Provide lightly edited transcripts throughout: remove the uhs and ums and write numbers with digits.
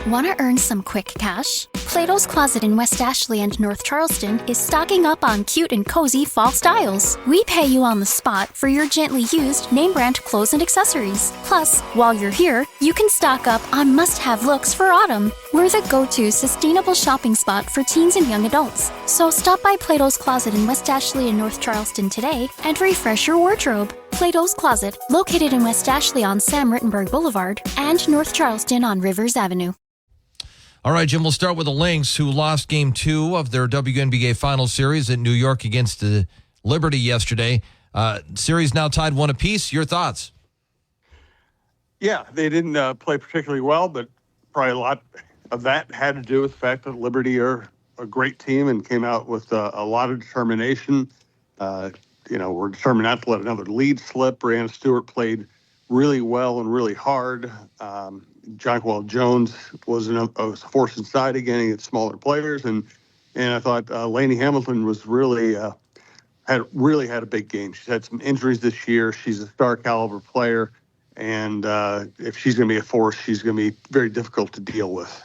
Want to earn some quick cash? Plato's Closet in West Ashley and North Charleston is stocking up on cute and cozy fall styles. We pay you on the spot for your gently used name brand clothes and accessories. Plus, while you're here, you can stock up on must-have looks for autumn. We're the go-to sustainable shopping spot for teens and young adults. So stop by Plato's Closet in West Ashley and North Charleston today and refresh your wardrobe. Plato's Closet, located in West Ashley on Sam Rittenberg Boulevard and North Charleston on Rivers Avenue. All right, Jim, we'll start with the Lynx, who lost Game 2 of their WNBA Final Series in New York against the Liberty yesterday. Series now tied 1 apiece. Your thoughts? Yeah, they didn't play particularly well, but probably a lot of that had to do with the fact that Liberty are a great team and came out with a lot of determination. We're determined not to let another lead slip. Brianna Stewart played really well and really hard. Jonquel Jones was a force inside again against smaller players, and I thought Lainey Hamilton was really had a big game. She's had some injuries this year. She's a star caliber player, and if she's going to be a force, she's going to be very difficult to deal with.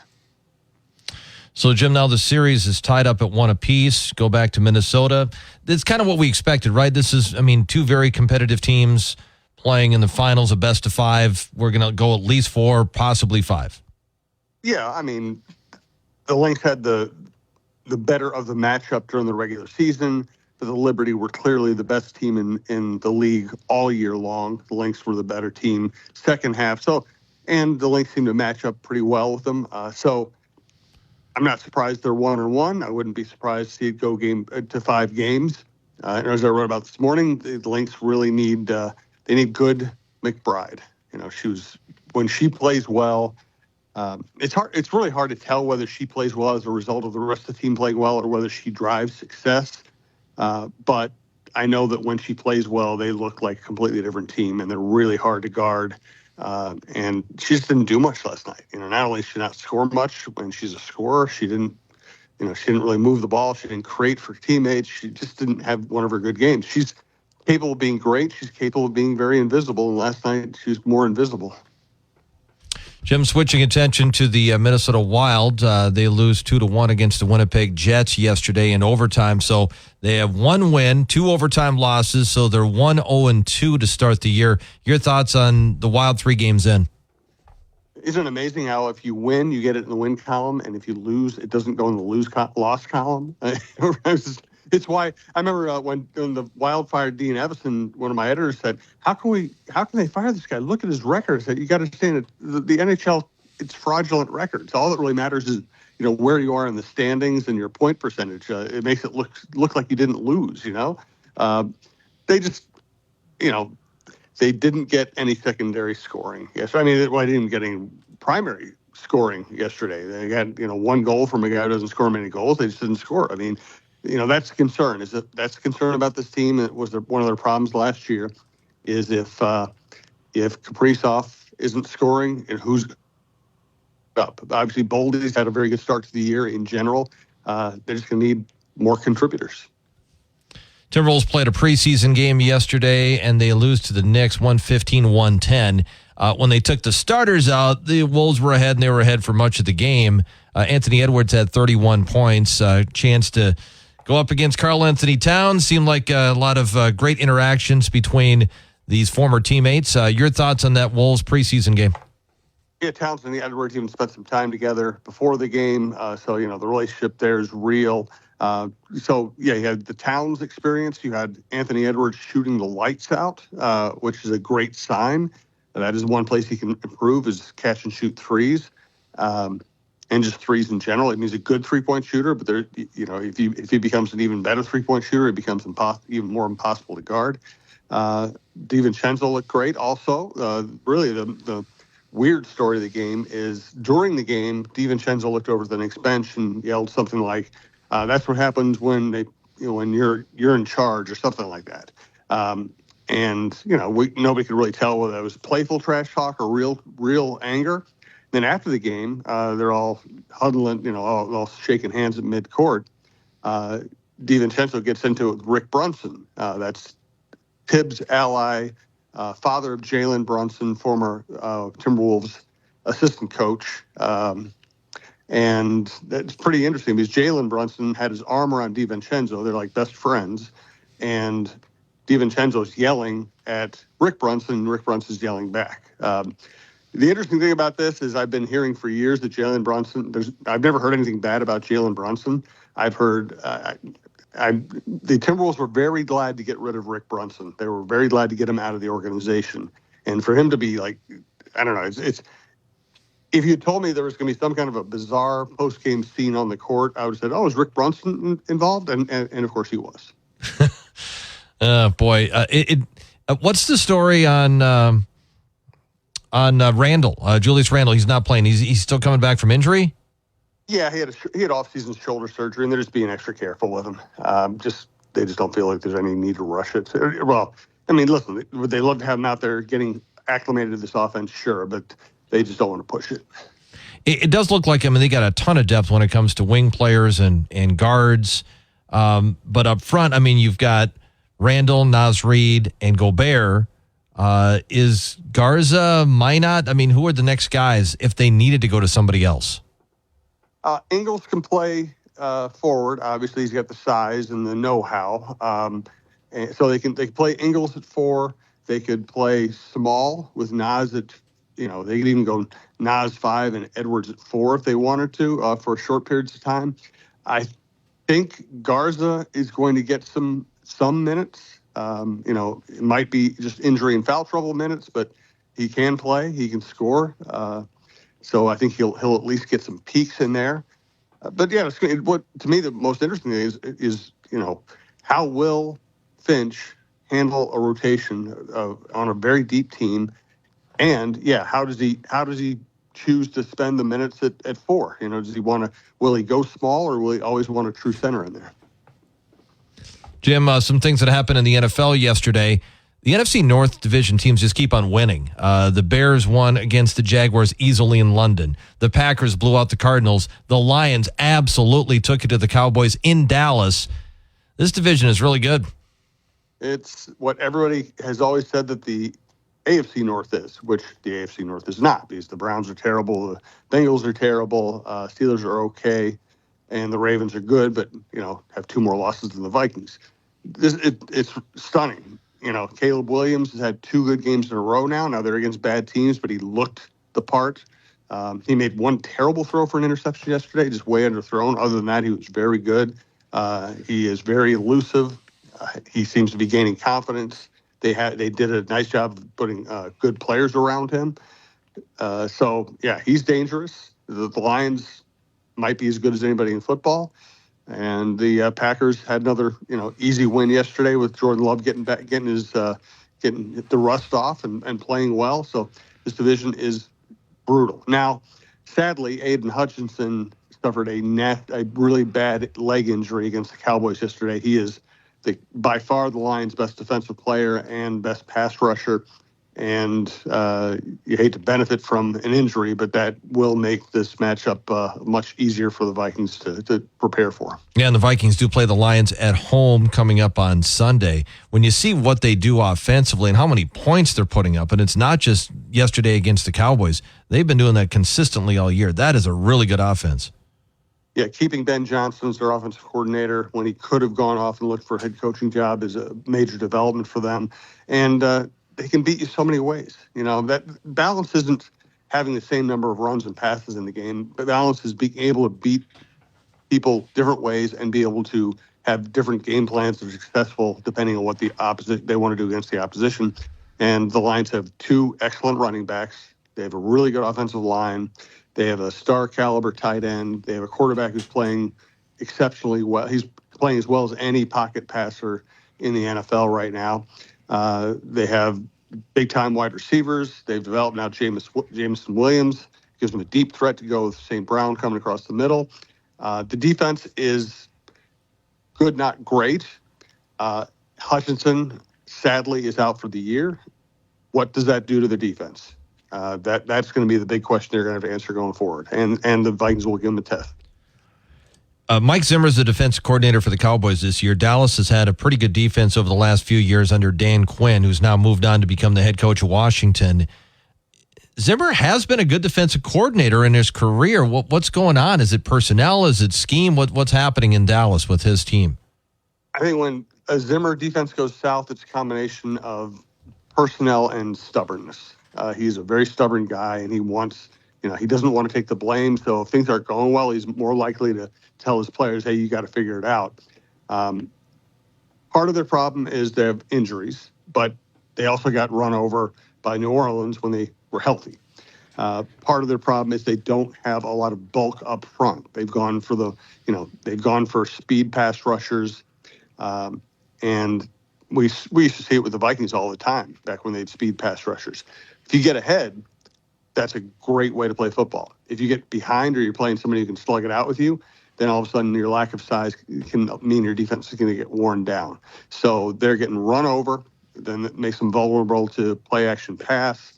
So, Jim, now the series is tied up at 1 apiece. Go back to Minnesota. It's kind of what we expected, right? This is, two very competitive teams playing in the finals, a best of 5. We're going to go at least 4, possibly 5. Yeah, the Lynx had the better of the matchup during the regular season, but the Liberty were clearly the best team in the league all year long. The Lynx were the better team second half. And the Lynx seemed to match up pretty well with them. So I'm not surprised they're 1-1. I wouldn't be surprised to see it go to 5 games. And as I wrote about this morning, the Lynx really need good McBride. When she plays well, it's really hard to tell whether she plays well as a result of the rest of the team playing well or whether she drives success. But I know that when she plays well, they look like a completely different team, and they're really hard to guard. And she just didn't do much last night. Not only did she not score much when she's a scorer, she didn't really move the ball. She didn't create for teammates. She just didn't have one of her good games. She's capable of being great. She's capable of being very invisible. And last night, she was more invisible. Jim, switching attention to the Minnesota Wild, they lose 2-1 against the Winnipeg Jets yesterday in overtime. So they have 1 win, 2 overtime losses. So they're 1-0-2 to start the year. Your thoughts on the Wild 3 games in? Isn't it amazing how if you win, you get it in the win column, and if you lose, it doesn't go in the loss column? It's why I remember when the Wild fired Dean Evison, one of my editors said, how can they fire this guy? Look at his record. You got to understand that the NHL, it's fraudulent records. All that really matters is, where you are in the standings and your point percentage. It makes it look like you didn't lose, They just, they didn't get any secondary scoring. Yes, they didn't even get any primary scoring yesterday. They had, 1 goal from a guy who doesn't score many goals. They just didn't score. That's a concern. That's a concern about this team. It was one of their problems last year. Is if Kaprizov isn't scoring, and who's up? Obviously, Boldy's had a very good start to the year in general. They're just going to need more contributors. Timberwolves played a preseason game yesterday, and they lose to the Knicks 115-110. When they took the starters out, the Wolves were ahead, and they were ahead for much of the game. Anthony Edwards had 31 points, chance to go up against Karl Anthony Towns. Seemed like a lot of great interactions between these former teammates. Your thoughts on that Wolves preseason game? Yeah, Towns and Edwards even spent some time together before the game. So, the relationship there is real. You had the Towns experience. You had Anthony Edwards shooting the lights out, which is a great sign. That is one place he can improve, is catch and shoot threes. And just threes in general. He's a good 3-point shooter, but if he becomes an even better 3-point shooter, it becomes even more impossible to guard. DiVincenzo looked great also. Really, the weird story of the game is during the game, DiVincenzo looked over to the Knicks bench and yelled something like, "That's what happens when when you're in charge," or something like that. Nobody could really tell whether it was playful trash talk or real anger. Then after the game, they're all huddling, all shaking hands at midcourt. DiVincenzo gets into it with Rick Brunson. That's Tibbs' ally, father of Jalen Brunson, former Timberwolves assistant coach. And that's pretty interesting because Jalen Brunson had his arm around DiVincenzo. They're like best friends. And DiVincenzo's yelling at Rick Brunson, and Rick Brunson's yelling back. The interesting thing about this is I've been hearing for years that Jalen Brunson, I've never heard anything bad about Jalen Brunson. I've heard the Timberwolves were very glad to get rid of Rick Brunson. They were very glad to get him out of the organization. And for him to be like, I don't know, it's if you told me there was going to be some kind of a bizarre post-game scene on the court, I would have said, oh, is Rick Brunson involved? And of course he was. Boy, what's the story on Randall, Julius Randle? He's not playing. He's still coming back from injury? Yeah, he had off-season shoulder surgery, and they're just being extra careful with him. They just don't feel like there's any need to rush it. Well, I mean, listen, would they love to have him out there getting acclimated to this offense? Sure, but they just don't want to push it. It does look like, I mean, they got a ton of depth when it comes to wing players and guards. But up front, I mean, you've got Randall, Naz Reid, and Gobert. Is Garza, Minot? I mean, who are the next guys if they needed to go to somebody else? Ingles can play forward. Obviously, he's got the size and the know-how. And so they can play Ingles at 4. They could play small with Naz at, they could even go Naz 5 and Edwards at 4 if they wanted to for short periods of time. I think Garza is going to get some minutes. It might be just injury and foul trouble minutes, but he can play. He can score. So I think he'll at least get some peaks in there. But yeah, what to me the most interesting thing is how will Finch handle a rotation on a very deep team, and how does he choose to spend the minutes at 4? Will he go small or will he always want a true center in there? Jim, some things that happened in the NFL yesterday. The NFC North division teams just keep on winning. The Bears won against the Jaguars easily in London. The Packers blew out the Cardinals. The Lions absolutely took it to the Cowboys in Dallas. This division is really good. It's what everybody has always said that the AFC North is, which the AFC North is not, because the Browns are terrible, the Bengals are terrible, Steelers are okay, and the Ravens are good, but have 2 more losses than the Vikings. It's stunning. Caleb Williams has had 2 good games in a row now. Now they're against bad teams, but he looked the part. He made 1 terrible throw for an interception yesterday, just way underthrown. Other than that, he was very good. He is very elusive. He seems to be gaining confidence. They did a nice job of putting good players around him. He's dangerous. The Lions might be as good as anybody in football. And the Packers had another, easy win yesterday with Jordan Love getting the rust off and playing well. So this division is brutal. Now, sadly, Aiden Hutchinson suffered a really bad leg injury against the Cowboys yesterday. He is by far the Lions' best defensive player and best pass rusher. And you hate to benefit from an injury, but that will make this matchup much easier for the Vikings to prepare for. Yeah, and the Vikings do play the Lions at home coming up on Sunday. When you see what they do offensively and how many points they're putting up, and it's not just yesterday against the Cowboys, they've been doing that consistently all year. That is a really good offense. Yeah, keeping Ben Johnson as their offensive coordinator when he could have gone off and looked for a head coaching job is a major development for them. And they can beat you so many ways. That balance isn't having the same number of runs and passes in the game. The balance is being able to beat people different ways and be able to have different game plans that are successful depending on what they want to do against the opposition. And the Lions have 2 excellent running backs. They have a really good offensive line. They have a star caliber tight end. They have a quarterback who's playing exceptionally well. He's playing as well as any pocket passer in the NFL right now. They have big-time wide receivers. They've developed now Jameson Williams. Gives them a deep threat to go with St. Brown coming across the middle. The defense is good, not great. Hutchinson, sadly, is out for the year. What does that do to the defense? That's going to be the big question they're going to have to answer going forward. And the Vikings will give them a test. Mike Zimmer is the defensive coordinator for the Cowboys this year. Dallas has had a pretty good defense over the last few years under Dan Quinn, who's now moved on to become the head coach of Washington. Zimmer has been a good defensive coordinator in his career. What's going on? Is it personnel? Is it scheme? What's happening in Dallas with his team? I think when a Zimmer defense goes south, it's a combination of personnel and stubbornness. He's a very stubborn guy, and he doesn't want to take the blame. So if things aren't going well, he's more likely to tell his players, hey, you got to figure it out. Part of their problem is they have injuries, but they also got run over by New Orleans when they were healthy. Part of their problem is they don't have a lot of bulk up front. They've gone for speed pass rushers, and we used to see it with the Vikings all the time back when they had speed pass rushers. If you get ahead, that's a great way to play football. If you get behind or you're playing somebody who can slug it out with you, then all of a sudden your lack of size can mean your defense is going to get worn down. So they're getting run over. Then that makes them vulnerable to play action pass.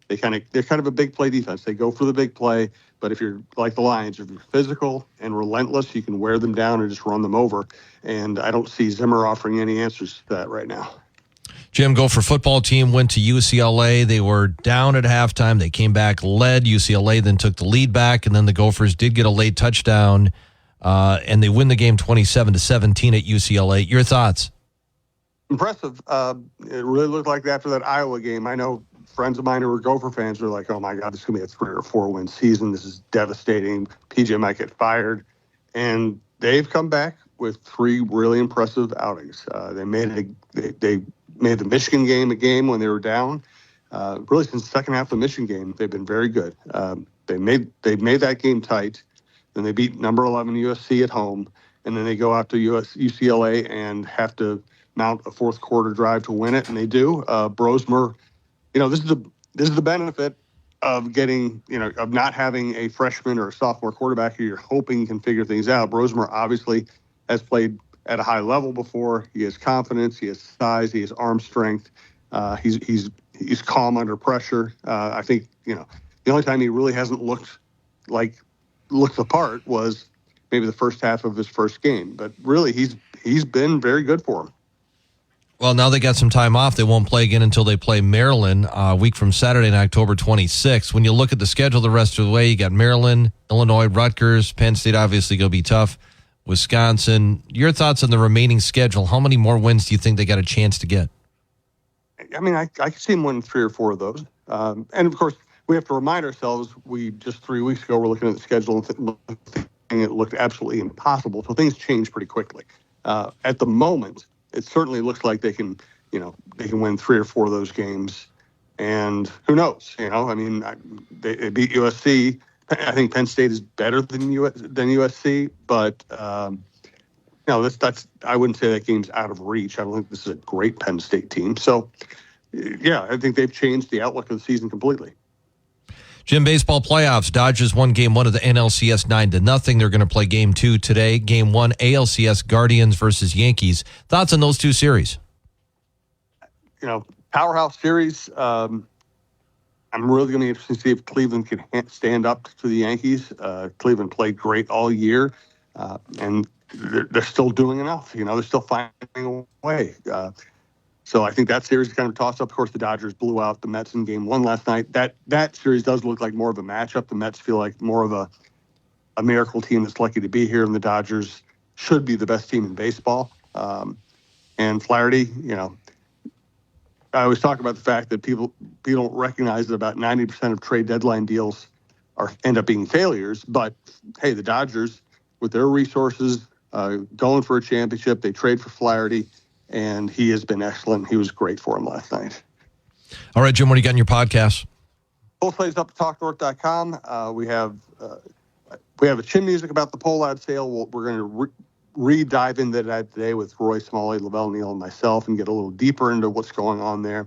They're kind of a big play defense. They go for the big play, but if you're like the Lions, if you're physical and relentless, you can wear them down and just run them over. And I don't see Zimmer offering any answers to that right now. Jim, Gopher football team went to UCLA. They were down at halftime. They came back, led UCLA, then took the lead back, and then the Gophers did get a late touchdown, and they win the game 27-17 at UCLA. Your thoughts? Impressive. It really looked like after that Iowa game. I know friends of mine who were Gopher fans were like, oh, my God, this is going to be a 3 or 4 win season. This is devastating. PJ might get fired. And they've come back with 3 really impressive outings. They made the Michigan game a game when they were down. Really, since the second half of the Michigan game, they've been very good. They made that game tight. Then they beat number 11 USC at home, and then they go out to UCLA and have to mount a fourth quarter drive to win it, and they do. Brosmer, this is the benefit of getting, of not having a freshman or a sophomore quarterback who you're hoping can figure things out. Brosmer obviously has played at a high level before. He has confidence, he has size, he has arm strength. He's calm under pressure. I think, the only time he really hasn't looked the part was maybe the first half of his first game. But really, he's been very good for him. Well, now they got some time off. They won't play again until they play Maryland a week from Saturday, October 26th. When you look at the schedule the rest of the way, you got Maryland, Illinois, Rutgers, Penn State obviously going to be tough, Wisconsin. Your thoughts on the remaining schedule? How many more wins do you think they got a chance to get? I mean, I could see them winning 3 or 4 of those. And, of course, we have to remind ourselves, we just 3 weeks ago were looking at the schedule and it looked absolutely impossible. So things change pretty quickly. At the moment, it certainly looks like they can win 3 or 4 of those games. And who knows? They beat USC. I think Penn State is better than USC, but that's I wouldn't say that game's out of reach. I don't think this is a great Penn State team. So, yeah, I think they've changed the outlook of the season completely. Jim, baseball playoffs. Dodgers won game 1 of the NLCS 9-0. They're going to play game 2 today. Game 1, ALCS Guardians versus Yankees. Thoughts on those 2 series? Powerhouse series. I'm really going to be interested to see if Cleveland can stand up to the Yankees. Cleveland played great all year, and they're still doing enough. They're still finding a way. So I think that series is kind of a toss-up. Of course, the Dodgers blew out the Mets in game 1 last night. That series does look like more of a matchup. The Mets feel like more of a miracle team that's lucky to be here, and the Dodgers should be the best team in baseball. And Flaherty, I always talk about the fact that people don't recognize that about 90% of trade deadline deals end up being failures. But, hey, the Dodgers, with their resources, going for a championship, they trade for Flaherty. And he has been excellent. He was great for him last night. All right, Jim, what do you got in your podcast? Full plays up at talknorth.com. We have a chin music about the poll ad sale. We're going to re-dive into that today with Roy Smalley, Lavelle Neal, and myself and get a little deeper into what's going on there.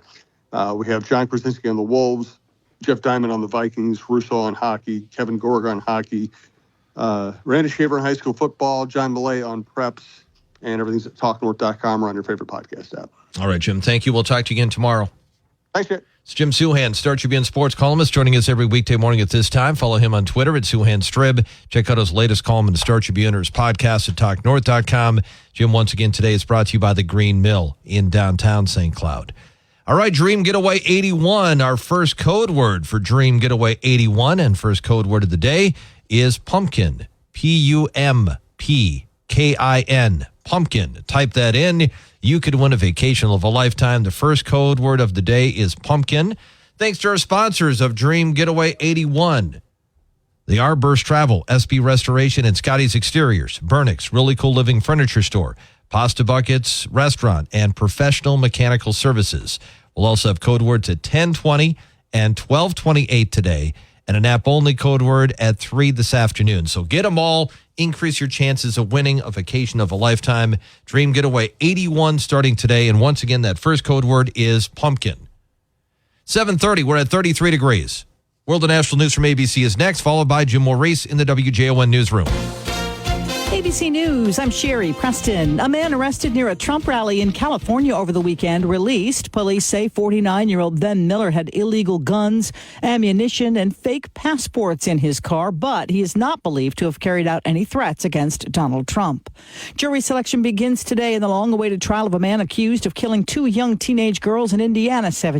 We have John Krasinski on the Wolves, Jeff Diamond on the Vikings, Russo on hockey, Kevin Gorg on hockey, Randy Shaver on high school football, John Millay on preps, and everything's at talknorth.com or on your favorite podcast app. All right, Jim. Thank you. We'll talk to you again tomorrow. Thanks, Jay. It's Jim Souhan, Star Tribune sports columnist, joining us every weekday morning at this time. Follow him on Twitter at SouhanStrib. Check out his latest column in the Star Tribune or his podcast at talknorth.com. Jim, once again, today is brought to you by the Green Mill in downtown St. Cloud. All right, Dream Getaway 81, our first code word for Dream Getaway 81, and first code word of the day is pumpkin, Pumpkin, pumpkin. Type that in. You could win a vacation of a lifetime. The first code word of the day is pumpkin. Thanks to our sponsors of Dream Getaway 81. The Arburst Travel, SB Restoration, and Scotty's Exteriors, Burnix, Really Cool Living Furniture Store, Pasta Buckets Restaurant, and Professional Mechanical Services. We'll also have code words at 10:20 and 12:28 today, and an app-only code word at 3 this afternoon. So get them all. Increase your chances of winning a vacation of a lifetime. Dream Getaway 81 starting today. And once again, that first code word is pumpkin. 7:30, we're at 33 degrees. World and National News from ABC is next, followed by Jim Maurice in the WJON newsroom. ABC News, I'm Sherry Preston. A man arrested near a Trump rally in California over the weekend released. Police say 49-year-old Ben Miller had illegal guns, ammunition, and fake passports in his car, but he is not believed to have carried out any threats against Donald Trump. Jury selection begins today in the long-awaited trial of a man accused of killing 2 young teenage girls in Indiana 7